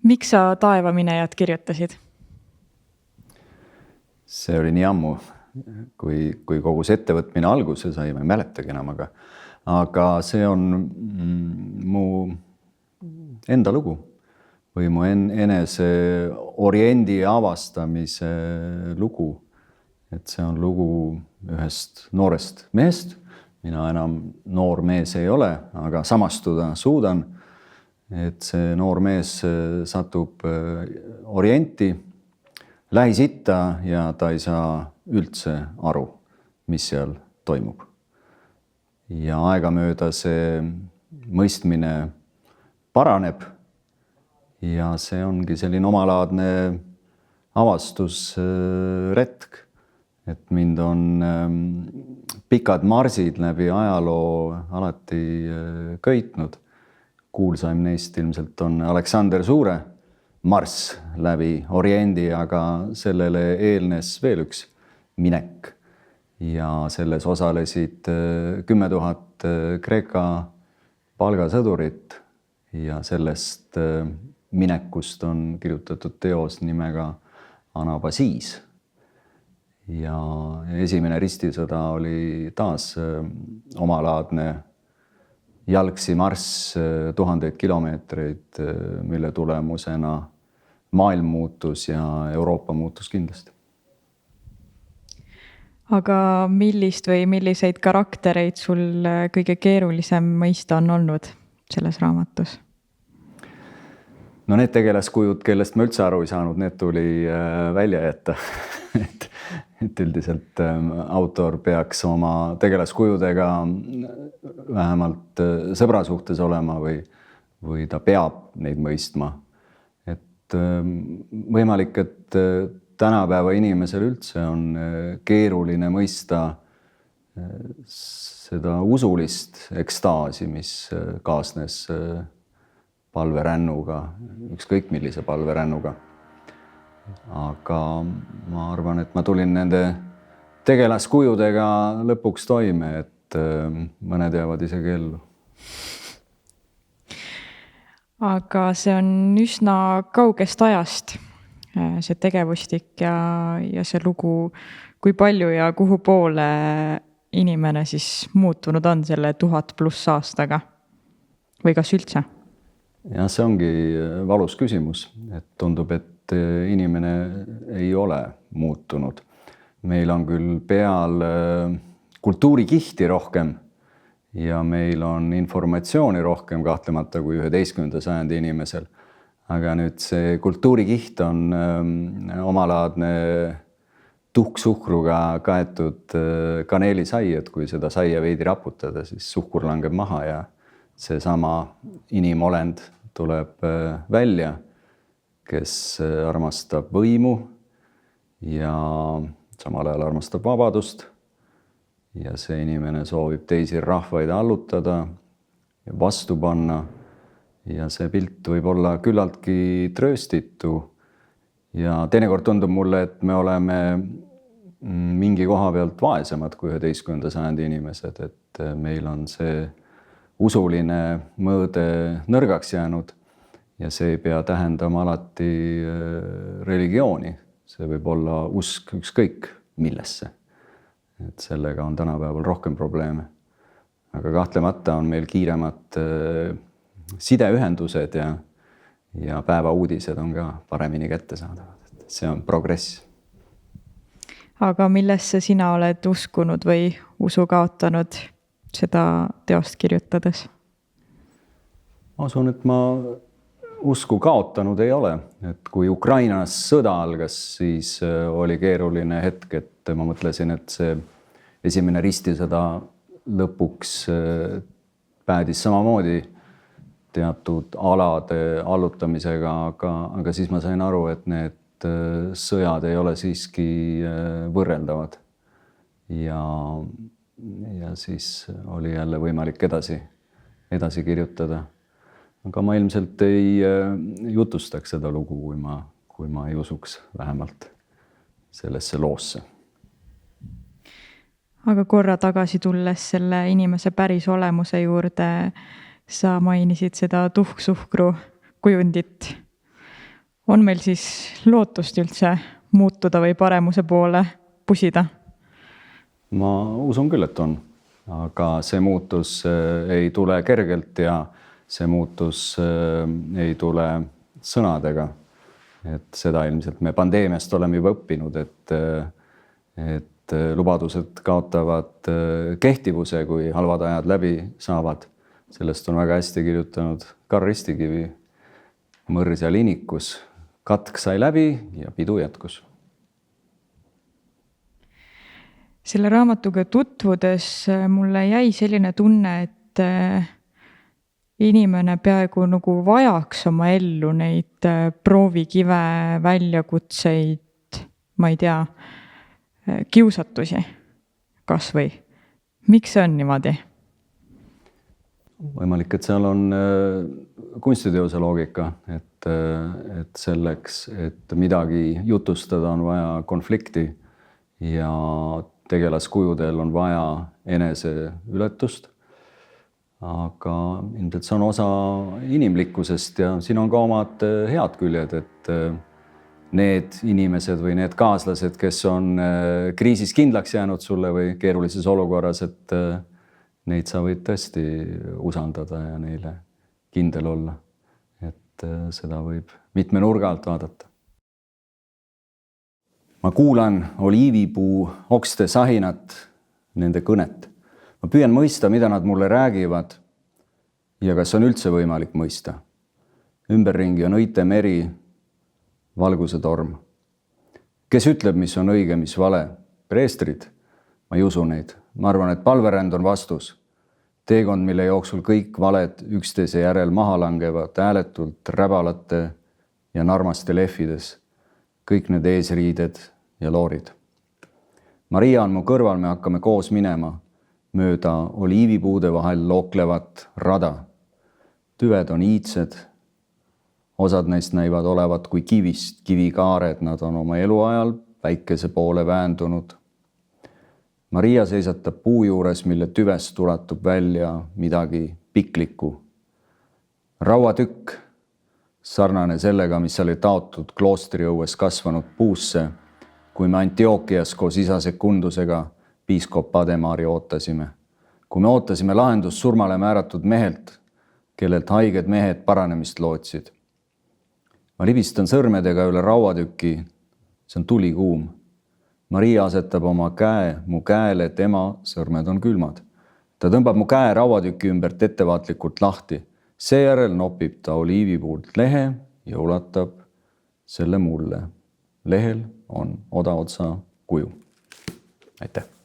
Miks sa Taevaminejad kirjutasid? See oli nii ammu, kui kogu see ettevõtmine alguse sai, ma ei mäletagi enam, aga see on mu enda lugu või mu enese oriendi avastamise lugu. Et see on lugu ühest noorest mehest. Mina enam noor mees ei ole, aga samastuda suudan. Et see noor mees satub orienti Lähis-Itta ja ta ei saa üldse aru, mis seal toimub. Ja aegamööda see mõistmine paraneb ja see ongi selline omalaadne avastusretk. Et mind on pikad marsid läbi ajaloo alati köitnud. Kuulsaim neist ilmselt on Aleksander Suure marss läbi oriendi, aga sellele eelnes veel üks minek. Ja selles osalesid 10 000 Kreeka palgasõdurit ja sellest minekust on kirjutatud teos nimega Anabasiis. Ja esimene ristisõda oli taas omalaadne jalgsi marss 1000 kilomeetreid, mille tulemusena maailm muutus ja Euroopa muutus kindlasti. Aga millist või milliseid karaktereid sul kõige keerulisem mõista on olnud selles raamatus? No need tegelaskujud, kellest ma üldse aru ei saanud, need tuli välja jätta. et üldiselt autor peaks oma tegelaskujudega vähemalt sõbra suhtes olema või ta peab neid mõistma. Et võimalik, et tänapäeva inimesel üldse on keeruline mõista seda usulist ekstaasi, mis kaasnes palverännuga, ükskõik millise palverännuga. Aga ma arvan, et ma tulin nende tegelaskujudega lõpuks toime, et mõned jäävad isegi ellu. Aga see on üsna kaugest ajast, see tegevustik ja see lugu, kui palju ja kuhu poole inimene siis muutunud on selle 1000+ aastaga või kas üldse? Ja see ongi valus küsimus, et tundub, et inimene ei ole muutunud. Meil on küll peal kultuurikihti rohkem ja meil on informatsiooni rohkem kahtlemata kui 11. sajandi inimesel. Aga nüüd see kultuurikiht on omalaadne tuhksuhkruga kaetud kaneelisai, et kui seda saia veidi raputada, siis suhkur langeb maha ja see sama inimolend tuleb välja, kes armastab võimu ja samal ajal armastab vabadust. Ja see inimene soovib teisi rahvaid allutada ja vastu panna. Ja see pilt võib olla küllaltki trööstitu. Ja teinekord tundub mulle, et me oleme mingi koha pealt vaesemad kui 11. sajandi inimesed, et meil on see usuline mõõde nõrgaks jäänud. Ja see ei pea tähendama alati religiooni. See võib olla usk ükskõik millesse. Et sellega on tänapäeval rohkem probleeme. Aga kahtlemata on meil kiiremad sideühendused ja päevauudised on ka paremini kätte saadavad. See on progress. Aga millesse sina oled uskunud või usu kaotanud seda teost kirjutades? Ma usun, et ma usku kaotanud ei ole. Et kui Ukrainas sõda algas, siis oli keeruline hetk, et ma mõtlesin, et see esimene ristisõda lõpuks päädis samamoodi teatud alade allutamisega, aga siis ma sain aru, et need sõjad ei ole siiski võrreldavad. Ja siis oli jälle võimalik edasi kirjutada. Aga ma ilmselt ei jutustaks seda lugu, kui ma ei usuks vähemalt sellesse loosse. Aga korra tagasi tulles selle inimese päris olemuse juurde, sa mainisid seda tuhksuhkru kujundit. on meil siis lootust üldse muutuda või paremuse poole pusida? Ma usun küll, et on, aga see muutus ei tule kergelt ja see muutus ei tule sõnadega. Et seda ilmselt me pandeemiast oleme juba õppinud, et lubadused kaotavad kehtivuse, kui halvad ajad läbi saavad. Sellest on väga hästi kirjutanud Karl Ristikivi Mõrs ja linikus. Katk sai läbi ja pidu jätkus. Selle raamatuga tutvudes mulle jäi selline tunne, et inimene peaaegu nagu vajaks oma ellu neid proovikive, väljakutseid, ma ei tea, kiusatusi kas või. Miks see on niimoodi? Võimalik, et seal on kunstiteose loogika, et selleks, et midagi jutustada, on vaja konflikti ja tegelaskujudel on vaja enese ületust. Aga ilmselt see on osa inimlikkusest ja siin on ka omad head küljed, et need inimesed või need kaaslased, kes on kriisis kindlaks jäänud sulle või keerulises olukorras, et neid sa võid tõesti usaldada ja neile kindel olla. Et seda võib mitme nurga alt vaadata. Ma kuulan oliivipuu okste sahinat, nende kõnet. Ma püüan mõista, mida nad mulle räägivad ja kas on üldse võimalik mõista. Ümberringi on õite meri, valguse torm. Kes ütleb, mis on õige, mis vale? Preestrid? Ma ei usu neid. Ma arvan, et palveränd on vastus. Teekond, mille jooksul kõik valed üksteise järel maha langevad hääletult räbalate ja narmaste lehvides. Kõik need eesriided ja loorid. Maria on mu kõrval, me hakkame koos minema mööda oliivipuude vahel looklevat rada. Tüved on iidsed. Osad neist näivad olevat kui kivist, kivikaared, nad on oma eluajal päikese poole väändunud. Maria seisatab puu juures, mille tüvest ulatub välja midagi piklikku. Rauatükk, sarnane sellega, mis oli taotud kloostriõues kasvanud puusse, kui me Antiookias koos isa Sekundusega piiskop Ademari ootasime. Kui me ootasime lahendust surmale määratud mehelt, kellelt haiged mehed paranemist lootsid. Ma libistan sõrmedega üle rauatüki, see on tulikuum. Maria asetab oma käe mu käele, tema sõrmed on külmad. Ta tõmbab mu käe rauatüki ümbert ettevaatlikult lahti. Seejärel nopib ta oliivipuult lehe ja ulatab selle mulle. Lehel on odaotsa kuju. Aitäh!